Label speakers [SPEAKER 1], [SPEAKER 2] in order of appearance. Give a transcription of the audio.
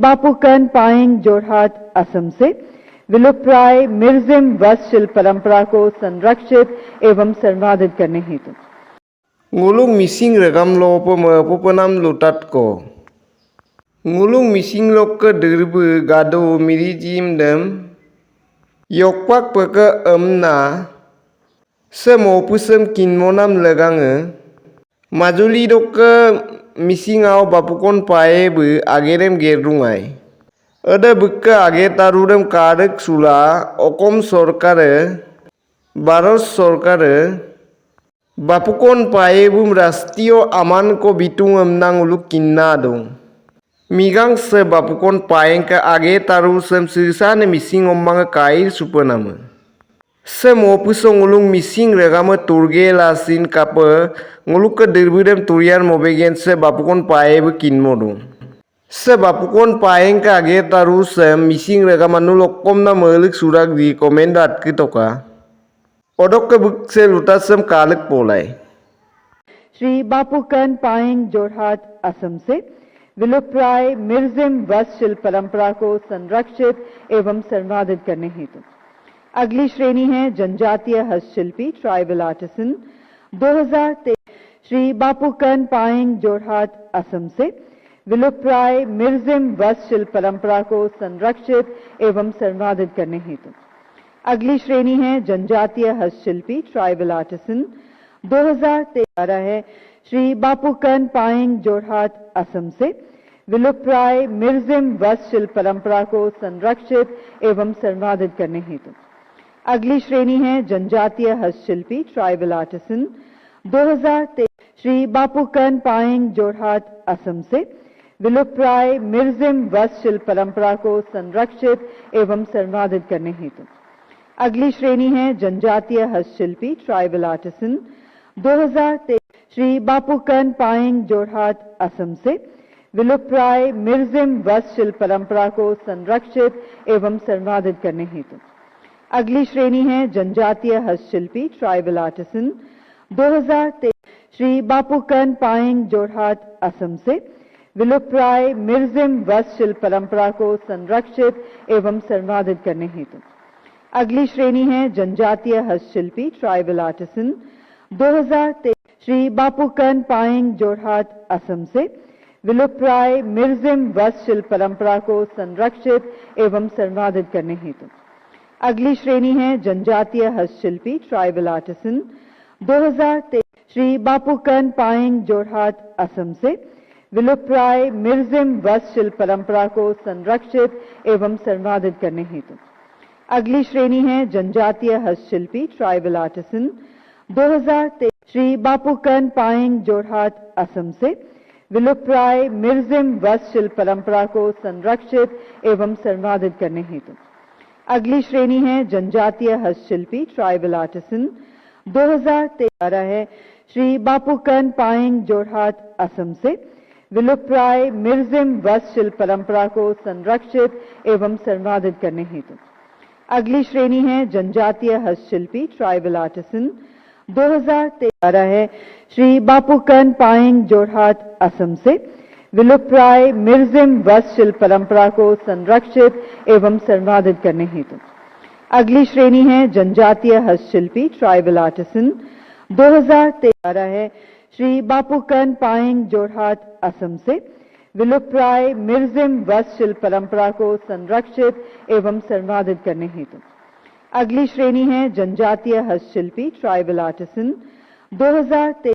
[SPEAKER 1] बापुकन पाइंग जोरहाट असम से विलुप्तप्राय मिर्जिम वस्त्रशिल्प परंपरा को संरक्षित एवं संवर्धित करने हेतु
[SPEAKER 2] ngulung mising regam lo popanam lutat ko ngulung mising lo ke derbu gado mirijim dem yokpak peke amna semo pusem kinmonam legange majuli dokke mising au bapukon pae bu agerem gerungai ada bukke age tarurem karek sula okom sorkare baros sorkare Bapukon paebum rastio aman ko bitung amnang uluk kinna dong. Migang se bapukon paeng ke age taru sem sisane mising ombang kair supanama. Se mopusong ulung mising regama turge lasin kapa nguluk ke dirbudem turian mobegen se bapukon paebu kinmo dong. Se bapukon paeng ke age taru sem mising regama nulok komna melik surak di komendat kitoka. Odok ke buk se lutasem kalik polai.
[SPEAKER 1] Shri बापुकन पाइंग Jorhat Assam से विलुप्तप्राय मिर्जिम वस्त्रशिल्प परंपरा को संरक्षित एवं संवर्धित करने हेतु अगली श्रेणी है जनजातीय हस्तशिल्पी ट्राइबल आर्टिसन 2023 श्री बापुकन पाइंग जोरहाट असम से विलुप्तप्राय मिर्जिम वस्त्रशिल्प परंपरा को संरक्षित एवं संवर्धित करने हेतु अगली श्रेणी है जनजातीय हस्तशिल्पी ट्राइबल आर्टिसन 2023 है श्री बापुकन पाइंग जोरहाट असम से विलुप्तप्राय मिर्जिम वस्त्रशिल्प परंपरा को संरक्षित एवं संवर्धित करने हेतु अगली श्रेणी है जनजातीय हस्तशिल्पी ट्राइबल आर्टिसन 2023 श्री बापुकन पाइंग जोरहाट असम से विलुप्तप्राय मिर्जिम वस्त्रशिल्प परंपरा को संरक्षित एवं संवर्धित करने हेतु अगली श्रेणी है जनजातीय हस्तशिल्पी ट्राइबल आर्टिसन 2023 श्री बापुकन पाइंग जोरहाट असम से विलुप्तप्राय मिर्जिम वस्त्रशिल्प परंपरा को संरक्षित एवं संवर्धित करने हेतु अगली श्रेणी है जनजातीय हस्तशिल्पी ट्राइबल आर्टिसन 2023 श्री बापुकन पाइंग जोरहाट असम से विलुप्तप्राय मिर्जिम वस्त्रशिल्प परंपरा को संरक्षित एवं संवर्धित करने हेतु अगली श्रेणी है जनजातीय हस्तशिल्पी ट्राइबल आर्टिसन 2023 श्री बापुकन पाइंग जोरहाट असम से विलुप्तप्राय मिर्जिम वस्त्रशिल्प परंपरा को संरक्षित एवं संवर्धित करने हेतु अगली श्रेणी है जनजातीय हस्तशिल्पी ट्राइबल आर्टिसन 2023 श्री बापुकन पाइंग जोरहाट असम से विलुप्तप्राय मिर्जिम वस्त्रशिल्प परंपरा को संरक्षित एवं संवर्धित करने हेतु अगली श्रेणी है जनजातीय हस्तशिल्पी ट्राइबल आर्टिसन 2023 श्री बापुकन पाइंग जोरहाट असम से विलुप्तप्राय मिर्जिम वस्त्रशिल्प परंपरा को संरक्षित एवं संवर्धित करने हेतु अगली श्रेणी है जनजातीय हस्तशिल्पी ट्राइबल आर्टिसन 2023 है श्री बापुकन पाइंग जोरहाट असम से विलुप्तप्राय मिर्जिम वस्त्रशिल्प परंपरा को संरक्षित एवं संवर्धित करने हेतु अगली श्रेणी है जनजातीय हस्तशिल्पी ट्राइबल आर्टिसन 2023 है श्री बापुकन पाइंग जोरहाट असम से विलुप्तप्राय मिर्जिम वस्त्रशिल्प परंपरा को संरक्षित एवं संवर्धित करने हेतु अगली श्रेणी है जनजातीय हस्तशिल्पी ट्राइबल आर्टिसन 2023 है श्री बापुकन पाइंग जोरहाट असम से विलुप्तप्राय मिर्जिम वस्त्रशिल्प परंपरा को संरक्षित एवं संवर्धित करने हेतु अगली श्रेणी है जनजातीय हस्तशिल्पी ट्राइबल आर्टिसन 2023